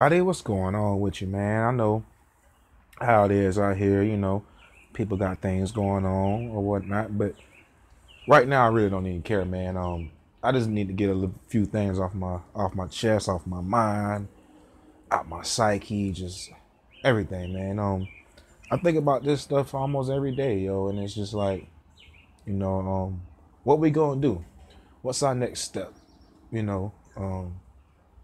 Adi, what's going on with you, man? I know how it is out here. People got things going on or whatnot, but right now I really don't even care, man. I just need to get few things off my chest, off my mind, out my psyche, just everything, man. I think about this stuff almost every day, yo, and it's just like, you know, what we gonna do? What's our next step? You know,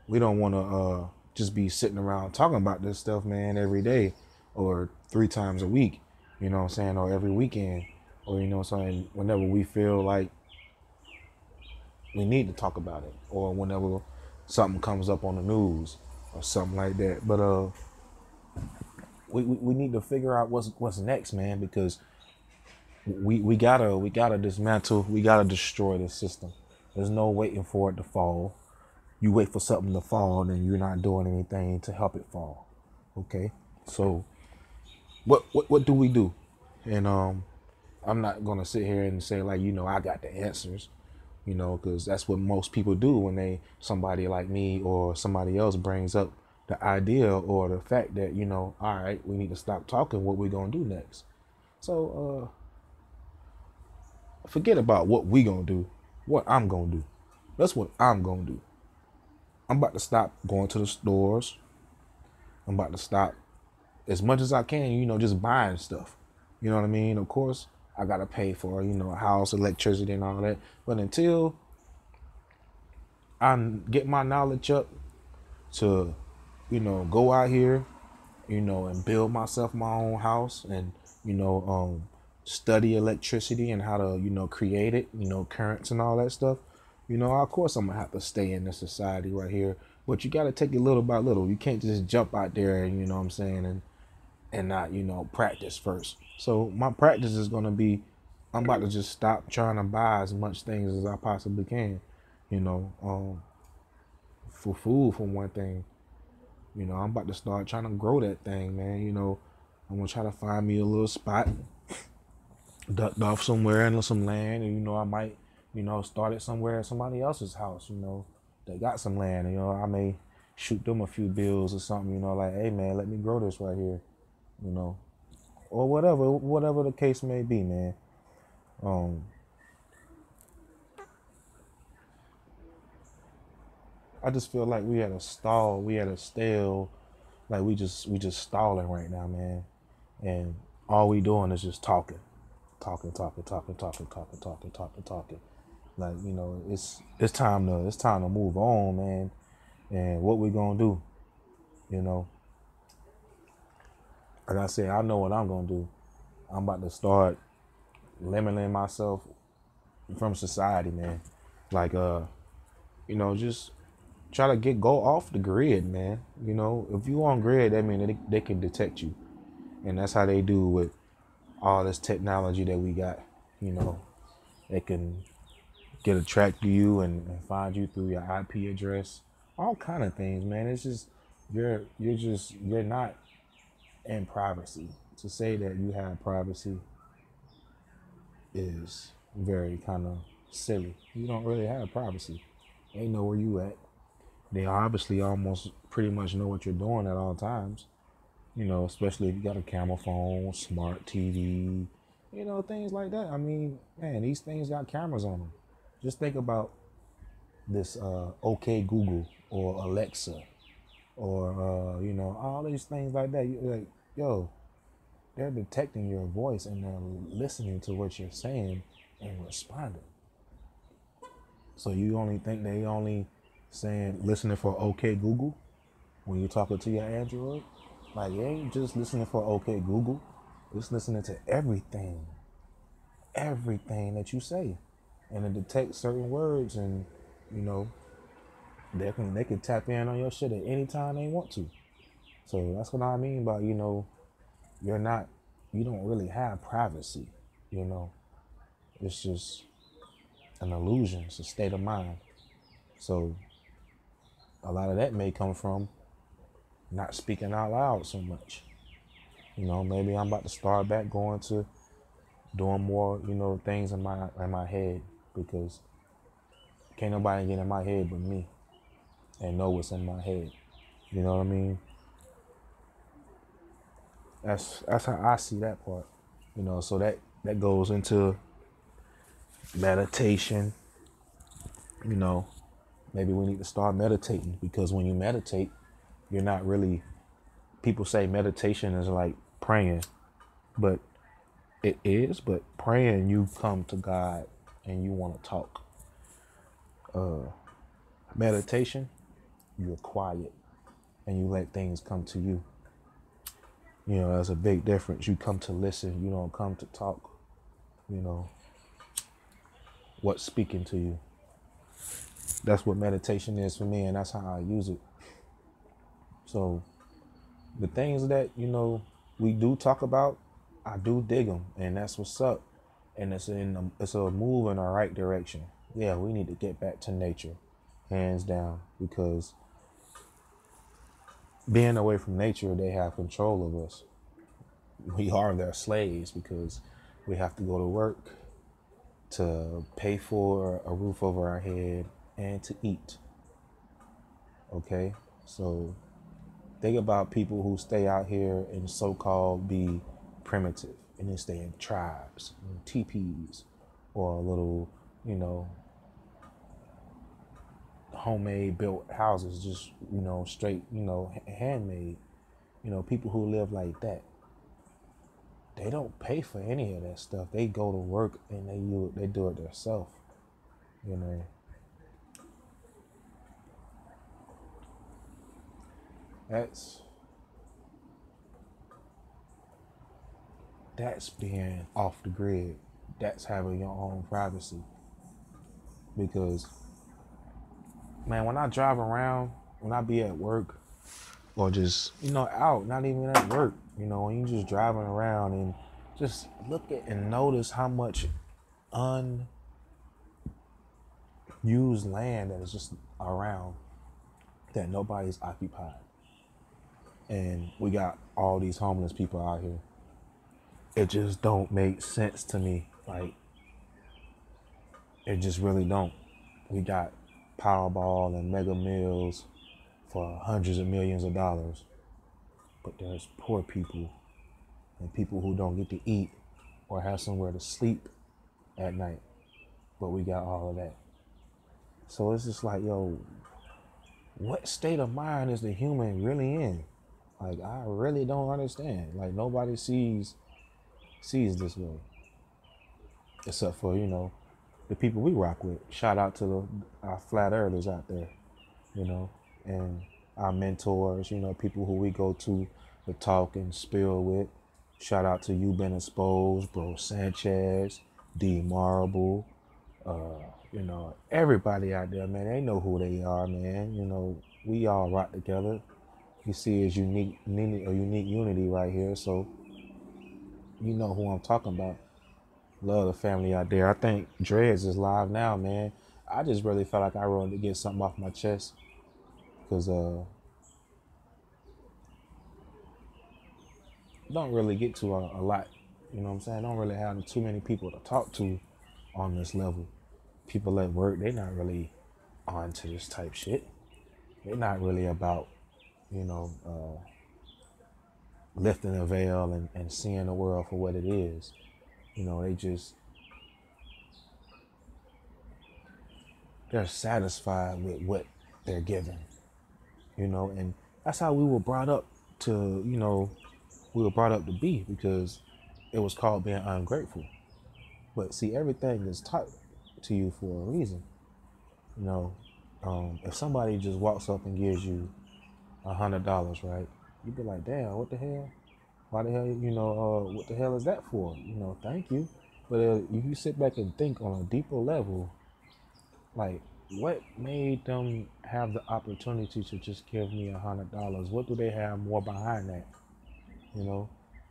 we don't want to just be sitting around talking about this stuff, man, every day or three times a week, you know what I'm saying, or every weekend, or, what I'm saying, whenever we feel like we need to talk about it, or whenever something comes up on the news or something like that. But we need to figure out what's next, man, because we gotta dismantle, we gotta destroy the system. There's no waiting for it to fall. You wait for something to fall, then you're not doing anything to help it fall. Okay, so what do we do? And I'm not gonna sit here and say like I got the answers, because that's what most people do when somebody like me or somebody else brings up the idea or the fact that all right, we need to stop talking. What we gonna do next? So forget about what we gonna do. What I'm gonna do. That's what I'm gonna do. I'm about to stop going to the stores. I'm about to stop as much as I can, just buying stuff. You know what I mean? Of course, I gotta pay for, a house, electricity, and all that. But until I get my knowledge up to, go out here, and build myself my own house and, study electricity and how to, create it, currents and all that stuff, of course I'm gonna have to stay in this society right here. But you gotta take it little by little. You can't just jump out there and, what I'm saying, and not practice first. So my practice is going to be, I'm about to just stop trying to buy as much things as I possibly can, you know for food, for one thing. I'm about to start trying to grow that thing, man. I'm gonna try to find me a little spot ducked off somewhere in some land, and I might start it somewhere at somebody else's house, they got some land. I may shoot them a few bills or something, like, hey man, let me grow this right here, you know or whatever the case may be, man. Um, I just feel like we had a stall, we had a stale, like we just stalling right now, man. And all we doing is just talking, talking. Like it's time to move on, man. And what we gonna do? You know, like I said, I know what I'm gonna do. I'm about to start limiting myself from society, man. Like just try to go off the grid, man. If you on grid, that means they can detect you, and that's how they do with all this technology that we got. You know, they can get a track to you and find you through your IP address, all kind of things, man. It's just you're not in privacy. To say that you have privacy is very kind of silly. You don't really have privacy. They know where you at. They obviously almost pretty much know what you're doing at all times. Especially if you got a camera phone, smart TV, things like that. I mean, man, these things got cameras on them. Just think about this OK Google or Alexa or, all these things like that. You're like, yo, they're detecting your voice and they're listening to what you're saying and responding. So you only think they only saying listening for OK Google when you're talking to your Android? Like, you ain't just listening for OK Google. It's listening to everything that you say, and it detects certain words, and you know they can tap in on your shit at any time they want to. So that's what I mean by you're not you don't really have privacy. You know, it's just an illusion. It's a state of mind. So a lot of that may come from not speaking out loud so much. Maybe I'm about to start back going to doing more, things in my head, because can't nobody get in my head but me and know what's in my head. You know what I mean? That's how I see that part. So that goes into meditation. You know, maybe we need to start meditating, because when you meditate, you're not really. People say meditation is like praying, but it is. But praying, you come to God and you want to talk. Meditation, you're quiet and you let things come to you. There's a big difference. You come to listen. You don't come to talk. You know, what's speaking to you. That's what meditation is for me, and that's how I use it. So the things that, we do talk about, I do dig them, and that's what's up. And it's a move in the right direction. Yeah, we need to get back to nature, hands down, because being away from nature, they have control of us. We are their slaves because we have to go to work to pay for a roof over our head and to eat. Okay, so think about people who stay out here and so-called be primitive, and they stay in tribes, teepees, or little, homemade built houses, just, straight, handmade. People who live like that, they don't pay for any of that stuff. They go to work and they do it themselves. You know, that's being off the grid. That's having your own privacy. Because, man, when I drive around, when I be at work, or just, out, not even at work, when you just driving around and just look at and notice how much unused land that is just around that nobody's occupied. And we got all these homeless people out here. It just don't make sense to me. Like, it just really don't. We got Powerball and Mega Mills for hundreds of millions of dollars, but there's poor people and people who don't get to eat or have somewhere to sleep at night, but we got all of that. So it's just like, yo, what state of mind is the human really in? Like, I really don't understand. Like, nobody sees this way, except for, the people we rock with. Shout out to our flat earthers out there, and our mentors, people who we go to talk and spill with. Shout out to You Been Exposed, Bro Sanchez, D Marble, everybody out there, man. They know who they are, man. We all rock together. You see it's unique unity right here. So you know who I'm talking about. Love the family out there. I think Dreads is live now, man. I just really felt like I wanted to get something off my chest, because don't really get to a lot. You know what I'm saying? Don't really have too many people to talk to on this level. People at work, they not really on to this type shit. They're not really about, lifting a veil and seeing the world for what it is. They're satisfied with what they're given, and that's how we were brought up to be, because it was called being ungrateful. But see, everything is taught to you for a reason. If somebody just walks up and gives you $100, right? You'd be like, damn, what the hell? Why the hell, what the hell is that for? Thank you. But if you sit back and think on a deeper level, like, what made them have the opportunity to just give me $100? What do they have more behind that?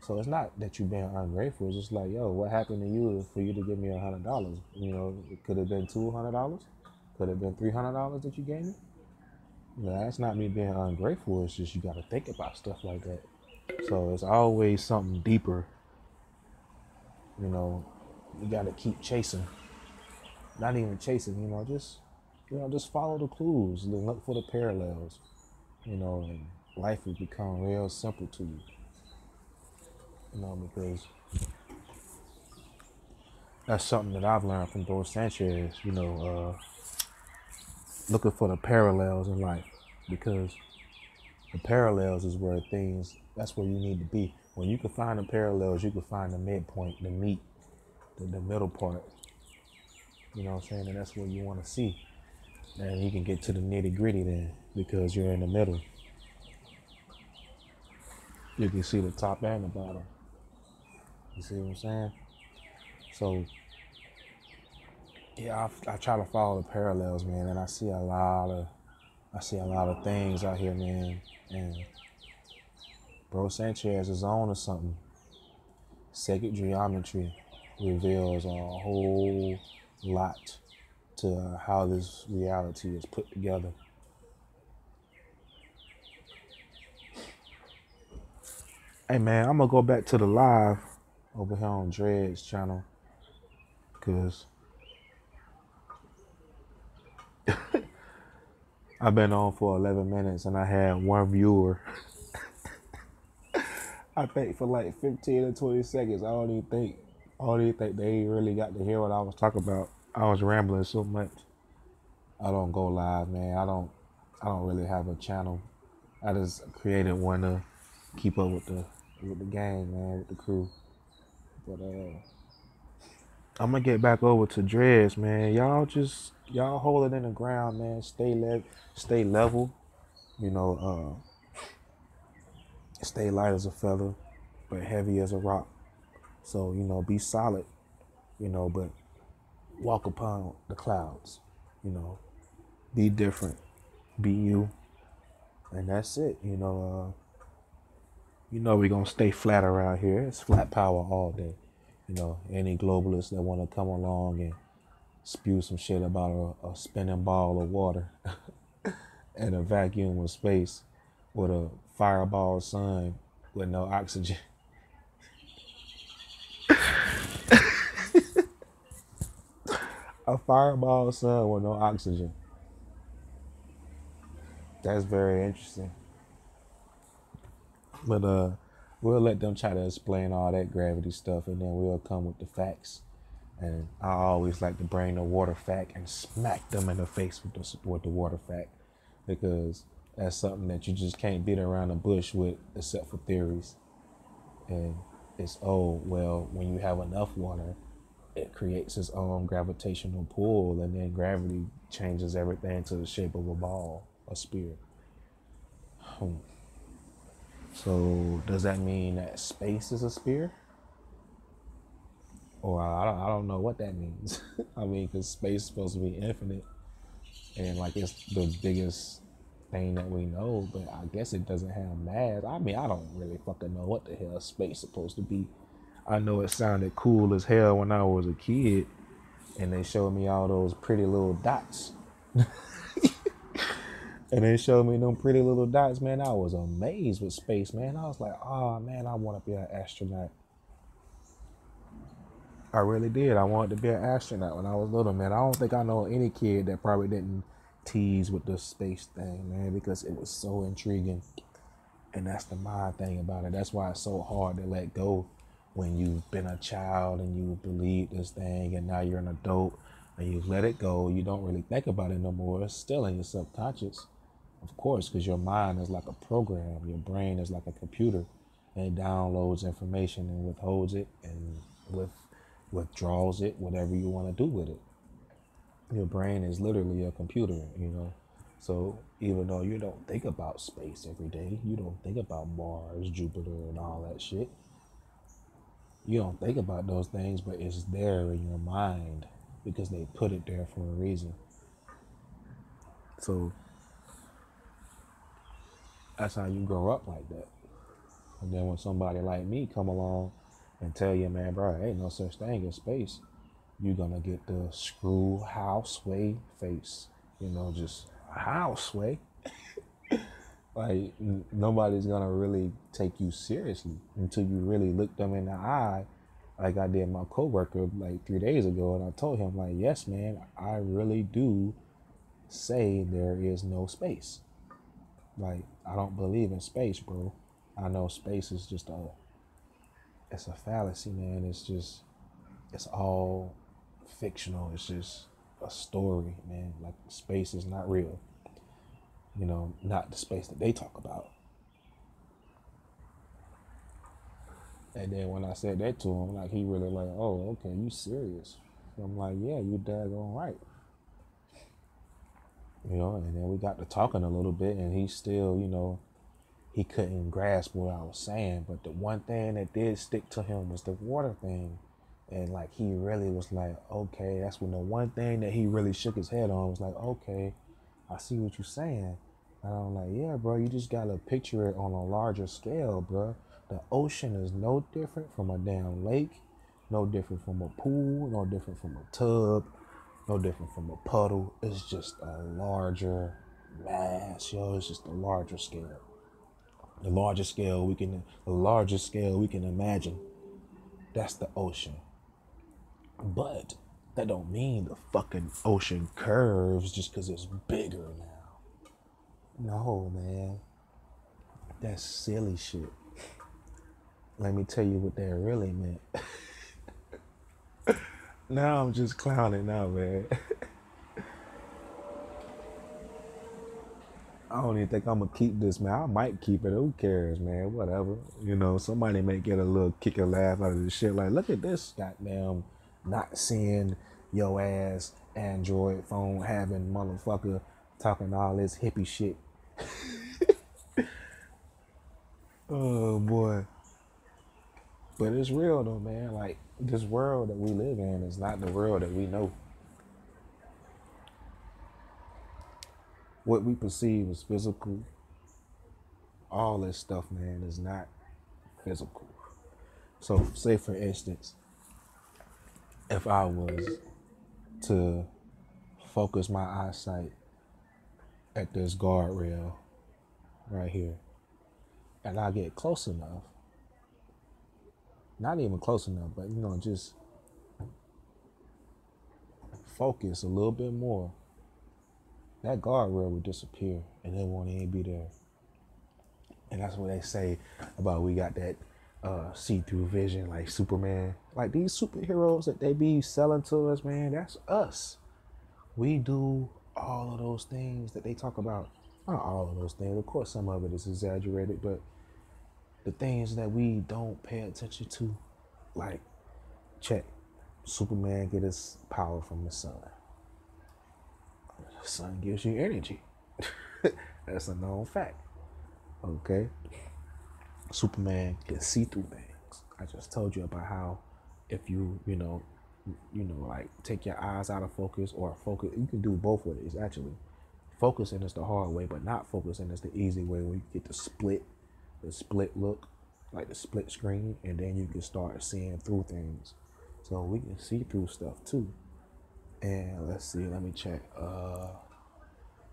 So it's not that you being ungrateful. It's just like, yo, what happened to you for you to give me $100? It could have been $200, could have been $300 that you gave me. That's not me being ungrateful. It's just you got to think about stuff like that. So it's always something deeper. You got to keep chasing. Not even chasing. Just follow the clues. Look for the parallels. and life will become real simple to you, because that's something that I've learned from Bro Sanchez, looking for the parallels in life, because the parallels is where that's where you need to be. When you can find the parallels, you can find the midpoint, the meat, the middle part, you know what I'm saying? And that's what you want to see. And you can get to the nitty gritty then, because you're in the middle. You can see the top and the bottom. You see what I'm saying? So, yeah, I try to follow the parallels, man, and I see a lot of things out here, man. And Bro Sanchez is on to something. Sacred geometry reveals a whole lot to how this reality is put together. Hey man, I'm gonna go back to the live over here on Dred's channel, because I've been on for 11 minutes and I had one viewer. I think for like 15 or 20 seconds. I don't even think they really got to hear what I was talking about. I was rambling so much. I don't go live, man. I don't really have a channel. I just created one to keep up with the gang, man, with the crew. But I'm gonna get back over to Dreads, man. Y'all hold it in the ground, man. Stay level. You know, stay light as a feather, but heavy as a rock. So be solid. But walk upon the clouds. Be different. Be you, and that's it. We're gonna stay flat around here. It's flat power all day. Any globalists that want to come along and spew some shit about a spinning ball of water and a vacuum of space with a fireball sun with no oxygen. A fireball sun with no oxygen. That's very interesting. But we'll let them try to explain all that gravity stuff, and then we'll come with the facts. And I always like to bring the water fact and smack them in the face with the water fact, because that's something that you just can't beat around the bush with, except for theories. And it's, well, when you have enough water, it creates its own gravitational pull, and then gravity changes everything to the shape of a ball, a spear. So does that mean that space is a spear? Or I don't know what that means. I mean, because space is supposed to be infinite, and like it's the biggest thing that we know, but I guess it doesn't have mass. I mean, I don't really fucking know what the hell space is supposed to be. I know it sounded cool as hell when I was a kid, and they showed me all those pretty little dots. And they showed me them pretty little dots, man. I was amazed with space, man. I was like, oh man, I want to be an astronaut. I really did. I wanted to be an astronaut when I was little, man. I don't think I know any kid that probably didn't tease with the space thing, man, because it was so intriguing. And that's the mind thing about it. That's why it's so hard to let go when you've been a child and you believe this thing, and now you're an adult and you've let it go. You don't really think about it no more. It's still in your subconscious, of course, because your mind is like a program. Your brain is like a computer, and it downloads information and withholds it and withdraws it, whatever you want to do with it. Your brain is literally a computer. So even though you don't think about space every day, you don't think about Mars, Jupiter, and all that shit. You don't think about those things, but it's there in your mind because they put it there for a reason. So that's how you grow up like that. And then when somebody like me come along and tell you, man, bro, ain't no such thing as space, you're gonna get the screw houseway face. Just houseway. Like nobody's gonna really take you seriously until you really look them in the eye, like I did my coworker like 3 days ago, and I told him like, yes, man, I really do say there is no space. Like I don't believe in space, bro. I know space is just it's a fallacy, man. It's all fictional. It's just a story, man. Like space is not real. Not the space that they talk about. And then when I said that to him, like he really like, oh, okay, you serious? I'm like, yeah, you daggone right. And then we got to talking a little bit, and he still, he couldn't grasp what I was saying. But the one thing that did stick to him was the water thing. And like he really was like, okay, that's when the one thing that he really shook his head on was like, okay, I see what you're saying. And I'm like, yeah, bro, you just gotta picture it on a larger scale, bro. The ocean is no different from a damn lake, no different from a pool, no different from a tub, no different from a puddle. It's just a larger mass, yo. It's just a larger scale. The largest scale we can imagine. That's the ocean. But that don't mean the fucking ocean curves just because it's bigger now. No, man. That's silly shit. Let me tell you what that really meant. Now I'm just clowning now, man. I don't even think I'm gonna keep this, man. I might keep it. Who cares, man? Whatever. Somebody may get a little kick or laugh out of this shit. Like, look at this goddamn not seeing yo ass Android phone having motherfucker talking all this hippie shit. Oh boy. But it's real though, man. Like this world that we live in is not the world that we know. What we perceive as physical, all this stuff, man, is not physical. So, say for instance, if I was to focus my eyesight at this guardrail right here, and I get close enough, not even close enough, but just focus a little bit more, that guardrail would disappear and it won't even be there. And that's what they say about we got that see-through vision, like Superman. Like these superheroes that they be selling to us, man, that's us. We do all of those things that they talk about. Not all of those things. Of course, some of it is exaggerated, but the things that we don't pay attention to, like, check. Superman get his power from the sun. The sun gives you energy. That's a known fact. Okay? Superman can see through things. I just told you about how if you, like take your eyes out of focus or focus, you can do both ways actually. Focusing is the hard way, but not focusing is the easy way where you get the split look, like the split screen, and then you can start seeing through things. So we can see through stuff too. And let's see, let me check.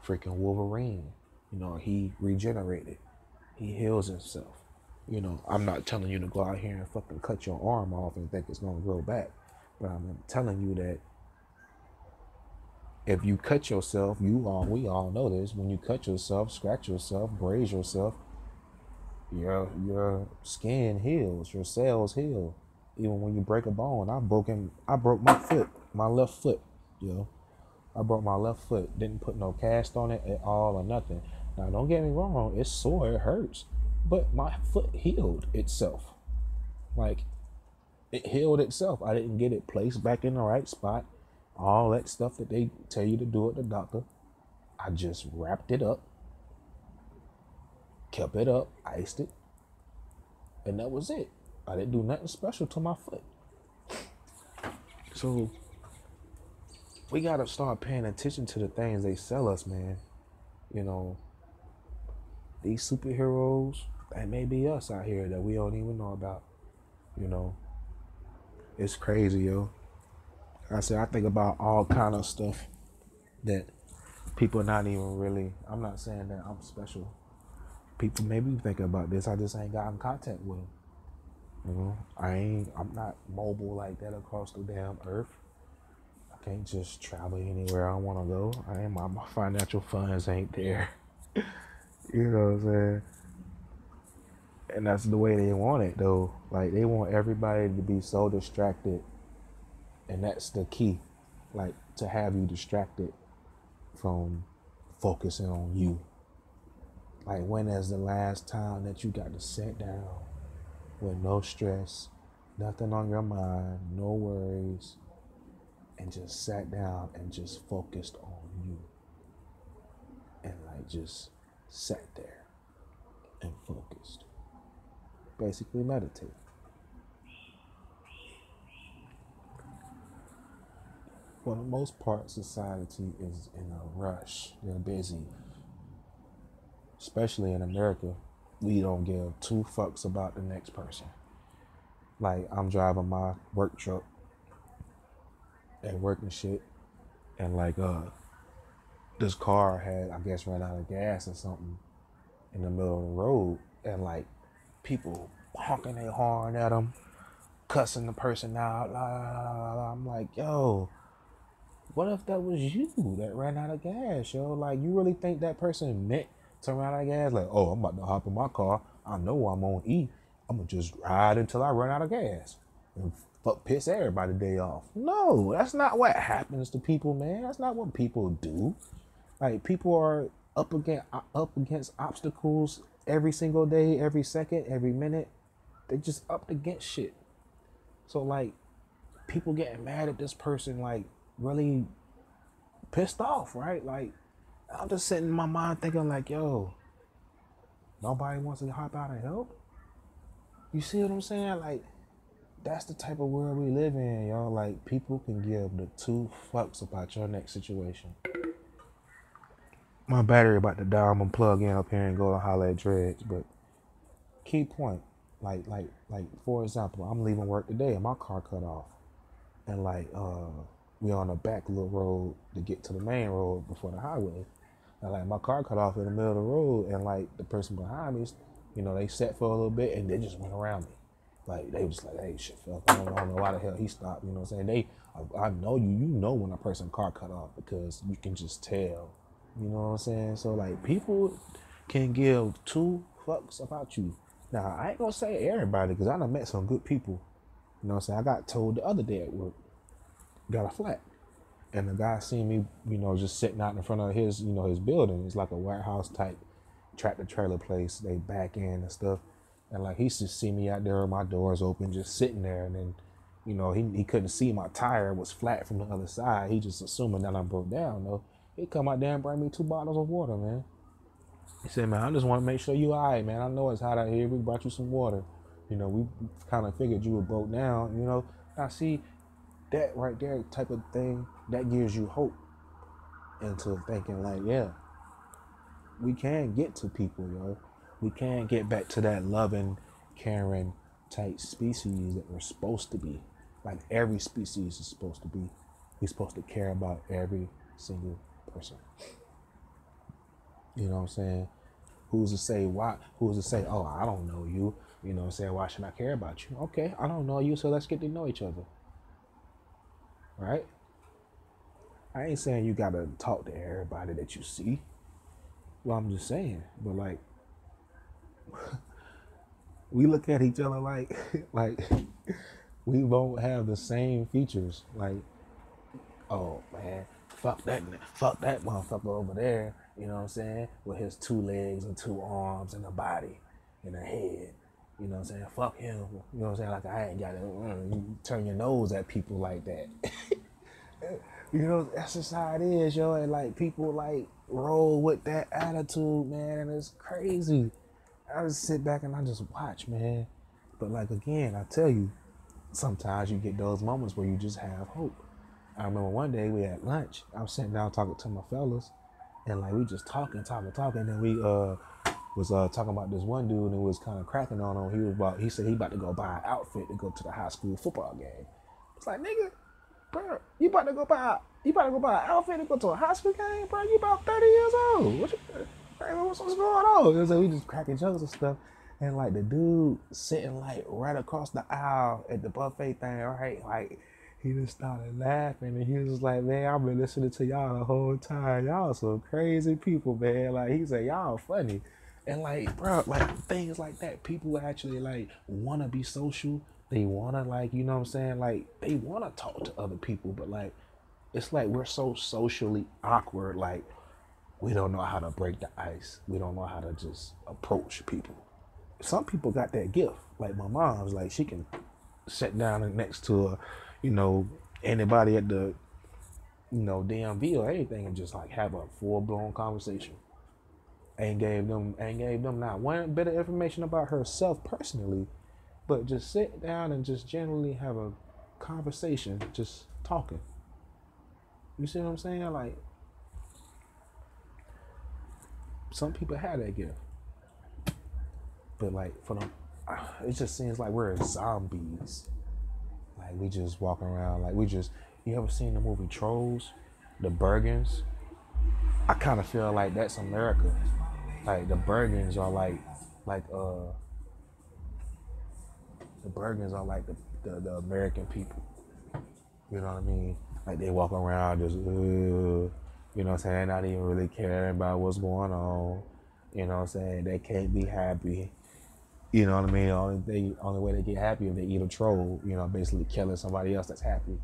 Freaking Wolverine. He regenerated. He heals himself. I'm not telling you to go out here and fucking cut your arm off and think it's gonna grow back. But I'm telling you that if you cut yourself, we all know this, when you cut yourself, scratch yourself, graze yourself, your skin heals, your cells heal. Even when you break a bone, I broke my foot, my left foot, I broke my left foot. Didn't put no cast on it at all or nothing. Now, don't get me wrong. It's sore. It hurts. But my foot healed itself. Like, it healed itself. I didn't get it placed back in the right spot. All that stuff that they tell you to do at the doctor. I just wrapped it up. Kept it up. Iced it. And that was it. I didn't do nothing special to my foot. So we gotta start paying attention to the things they sell us, man. These superheroes, that may be us out here that we don't even know about. It's crazy, yo. I think about all kind of stuff that people not even really, I'm not saying that I'm special. People maybe thinking about this, I just ain't got in contact with them. I'm not mobile like that across the damn earth. I can't just travel anywhere I want to go. My financial funds ain't there. You know what I'm saying? And that's the way they want it though. Like they want everybody to be so distracted, and that's the key. Like to have you distracted from focusing on you. Like when is the last time that you got to sit down with no stress, nothing on your mind, no worries, and just sat down and just focused on you, and like just sat there and focused. Basically meditate. For the most part, society is in a rush. They're busy, especially in America. We don't give two fucks about the next person. Like I'm driving my work truck at work and shit, and like this car had I guess run out of gas or something in the middle of the road, and like people honking their horn at them, cussing the person out. La, la, la, la. I'm like, yo, what if that was you that ran out of gas, yo? Like, you really think that person meant to run out of gas? Like, oh, I'm about to hop in my car. I know I'm on E. I'm gonna just ride until I run out of gas and fuck piss everybody day off. No, that's not what happens to people, man. That's not what people do. Like, people are up against obstacles every single day, every second, every minute. They just up against shit. So like, people getting mad at this person, like really pissed off, right? Like, I'm just sitting in my mind thinking, like, yo, nobody wants to hop out and help. You see what I'm saying? Like, that's the type of world we live in, y'all. Like, people can give the two fucks about your next situation. My battery about to die. I'm gonna plug in up here and go and holler at Dredge. But key point, like, for example, I'm leaving work today and my car cut off, and like, we on a back little road to get to the main road before the highway. And like my car cut off in the middle of the road, and like the person behind me, they sat for a little bit and they just went around me. Like they was like, hey, shit, fuck, I don't know why the hell he stopped. You know what I'm saying? I know you know when a person's car cut off because you can just tell. You know what I'm saying? So like people can give two fucks about you. Now I ain't gonna say everybody because I done met some good people. You know what I'm saying? I got told the other day at work, got a flat. And the guy seen me, just sitting out in front of his, his building. It's like a warehouse type tractor trailer place. They back in and stuff. And like he just see me out there with my doors open, just sitting there. And then, he couldn't see my tire was flat from the other side. He just assuming that I broke down. Though he come out there and bring me 2 bottles of water, man. He said, man, I just want to make sure you all right, man. I know it's hot out here. We brought you some water. We kind of figured you were broke down. I see that right there type of thing that gives you hope into thinking like, yeah, we can get to people, yo. We can get back to that loving, caring type species that we're supposed to be. Like every species is supposed to be. We're supposed to care about every single person. You know what I'm saying? Who's to say why? Who's to say, oh, I don't know you? You know what I'm saying? Why should I care about you? Okay, I don't know you, so let's get to know each other. Right? I ain't saying you gotta talk to everybody that you see. Well, I'm just saying. But like, we look at each other like, like we won't have the same features. Like, oh man, fuck that motherfucker over there. You know what I'm saying? With his 2 legs and 2 arms and a body and a head. You know what I'm saying? Fuck him. You know what I'm saying? Like I ain't got to you turn your nose at people like that. That's just how it is, yo. And like people like roll with that attitude, man, and it's crazy. I just sit back and I just watch, man. But like again, I tell you, sometimes you get those moments where you just have hope. I remember one day we had lunch. I was sitting down talking to my fellas, and like we just talking, and then we was talking about this one dude and was kind of cracking on him. He said he about to go buy an outfit to go to the high school football game. It's like, nigga, bro, you about to go buy an outfit to go to a high school game, bro? You about 30 years old. What's going on? So we just cracking jokes and stuff. And like the dude sitting like right across the aisle at the buffet thing, right? Like he just started laughing and he was just like, man, I've been listening to y'all the whole time. Y'all some crazy people, man. Like he said, y'all funny. And like, bro, like things like that, people actually like want to be social. They want to like, you know what I'm saying? Like they want to talk to other people, but like it's like we're so socially awkward. Like we don't know how to break the ice. We don't know how to just approach people. Some people got that gift. Like my mom's, like she can sit down next to a, you know, anybody at the, DMV or anything and just like have a full blown conversation. Ain't gave them not one bit of information about herself personally, but just sit down and just generally have a conversation, just talking. You see what I'm saying? Like some people have that gift, but like for them, it just seems like we're zombies. Like we just walking around like we just. You ever seen the movie Trolls? The Bergens? I kind of feel like that's America. Like the Bergens are like the Bergens are like the American people. You know what I mean? Like they walk around just, you know what I'm saying? They're not even really caring about what's going on. You know what I'm saying? They can't be happy. You know what I mean? Only way they get happy if they eat a troll. You know, basically killing somebody else that's happy.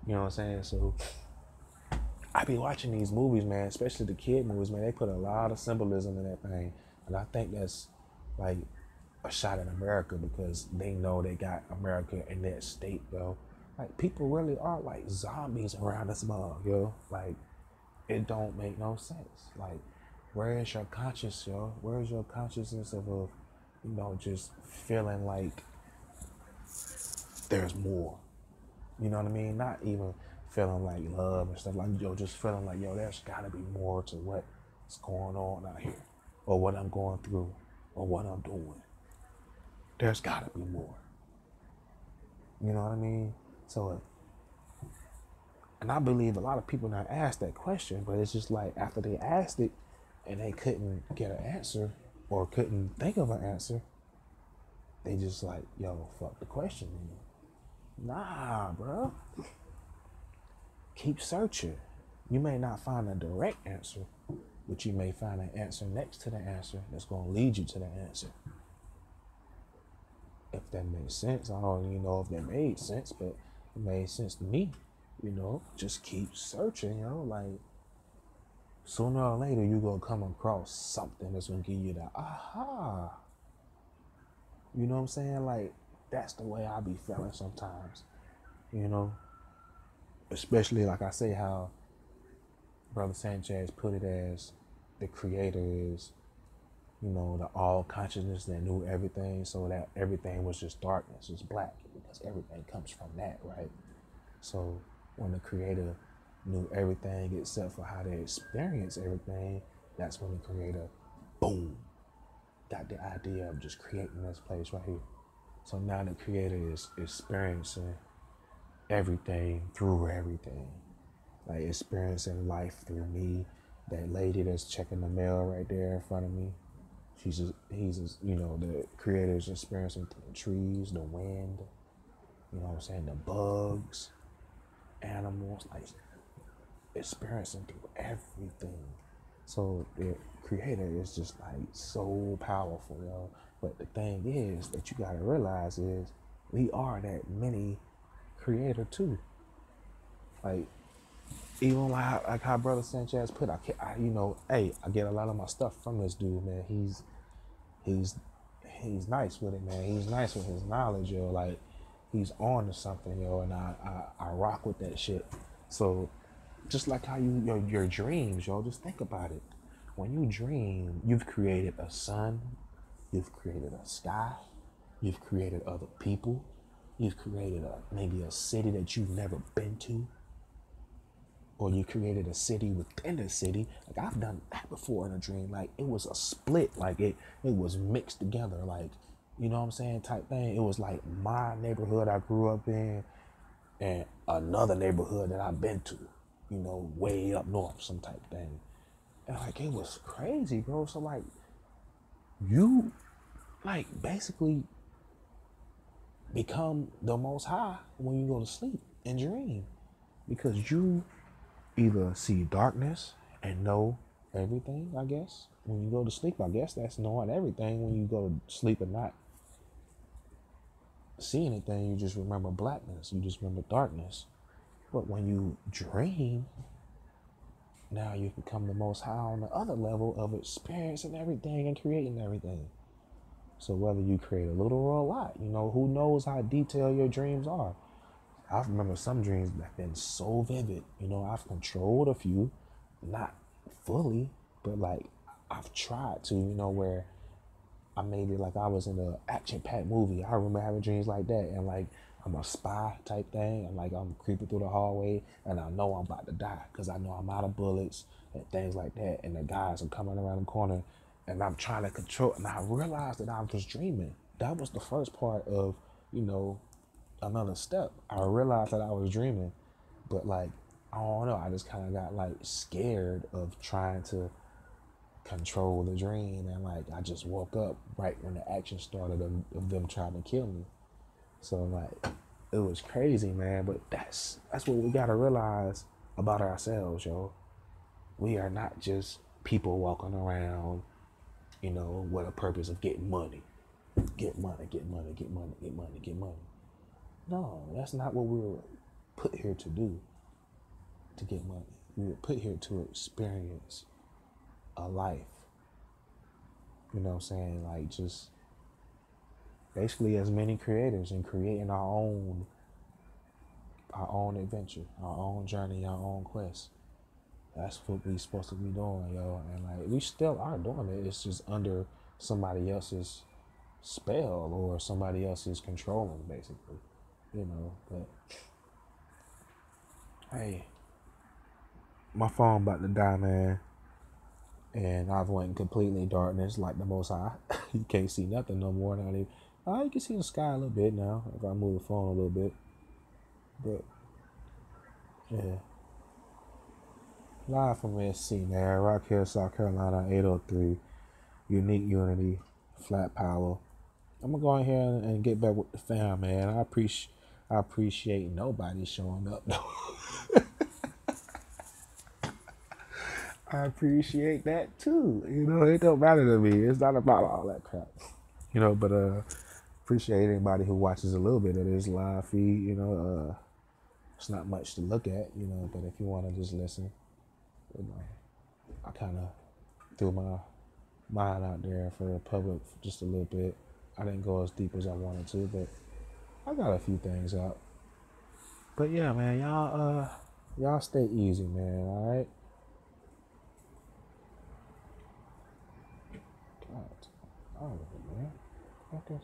You know what I'm saying? So I be watching these movies, man, especially the kid movies, man. They put a lot of symbolism in that thing, and I think that's like a shot at America because they know they got America in that state, yo. Like people really are like zombies around this mug, yo. Like it don't make no sense. Like where is your conscience, yo? Where is your consciousness of just feeling like there's more? You know what I mean? Not even feeling like love and stuff like just feeling like there's gotta be more to what's going on out here, or what I'm going through, or what I'm doing. There's gotta be more. You know what I mean? So, and I believe a lot of people not ask that question, but it's just like after they asked it and they couldn't get an answer or couldn't think of an answer, they just like, fuck the question. Nah, bro. Keep searching. You may not find a direct answer, but you may find an answer next to the answer that's going to lead you to the answer. If that makes sense. I don't even know if that made sense, but it made sense to me. Just keep searching, like sooner or later you're going to come across something that's going to give you the aha. You know what I'm saying? Like that's the way I be feeling sometimes, especially like I say how Brother Sanchez put it as the creator is, the all consciousness that knew everything, so that everything was just darkness, was black, because everything comes from that, right? So when the creator knew everything except for how to experience everything, that's when the creator, boom, got the idea of just creating this place right here. So now the creator is experiencing everything through everything. Like experiencing life through me. That lady that's checking the mail right there in front of me. The creator is experiencing the trees, the wind, you know what I'm saying, the bugs, animals, like experiencing through everything. So the creator is just like so powerful, yo. But the thing is that you gotta realize is we are that mini creator too. Like even like how Brother Sanchez put, I get a lot of my stuff from this dude, man. He's nice with it, man. He's nice with his knowledge, yo. Like he's on to something, yo, and I rock with that shit. So just like how your dreams, yo, just think about it. When you dream, you've created a sun, you've created a sky, you've created other people, you've created maybe a city that you've never been to, or you created a city within a city. Like I've done that before in a dream. Like it was a split, like it was mixed together, like, you know what I'm saying, type thing. It was like my neighborhood I grew up in and another neighborhood that I've been to, way up north, some type thing. And like it was crazy, bro. So like you like basically become the most high when you go to sleep and dream, because you either see darkness and know everything, I guess. When you go to sleep, I guess that's knowing everything. When you go to sleep and not see anything, you just remember blackness. You just remember darkness. But when you dream, now you become the most high on the other level of experiencing everything and creating everything. So whether you create a little or a lot, who knows how detailed your dreams are. I remember some dreams that have been so vivid. I've controlled a few, not fully, but like I've tried to, where I made it like I was in an action-packed movie. I remember having dreams like that, and like I'm a spy type thing, and like I'm creeping through the hallway, and I know I'm about to die because I know I'm out of bullets and things like that, and the guys are coming around the corner, and I'm trying to control. And I realized that I was dreaming. That was the first part of, you know, another step. I realized that I was dreaming, but like I don't know. I just kind of got like scared of trying to control the dream, and like I just woke up right when the action started of them trying to kill me. So like it was crazy, man. But that's what we gotta realize about ourselves, yo. We are not just people walking around, with a purpose of getting money, get money, get money, get money, get money, get money. No, that's not what we were put here to do. To get money, we were put here to experience a life. You know what I'm saying? Like just basically as many creators and creating our own adventure, our own journey, our own quest. That's what we supposed to be doing, yo. And like we still are doing it. It's just under somebody else's spell or somebody else's controlling, basically. But hey, my phone about to die, man. And I've went in completely darkness like the most high. You can't see nothing no more. Not even. You can see the sky a little bit now if I move the phone a little bit. But yeah, live from SC, man. Rock Hill, South Carolina, 803. Unique Unity, Flat Power. I'm gonna go in here and get back with the fam, man. I appreciate nobody showing up though. I appreciate that too. It don't matter to me. It's not about all that crap. But appreciate anybody who watches a little bit of this live feed. It's not much to look at, but if you want to just listen, I kind of threw my mind out there for the public for just a little bit. I didn't go as deep as I wanted to, but I got a few things out. But yeah, man, y'all stay easy, man. All right. God, all of it, man. Okay.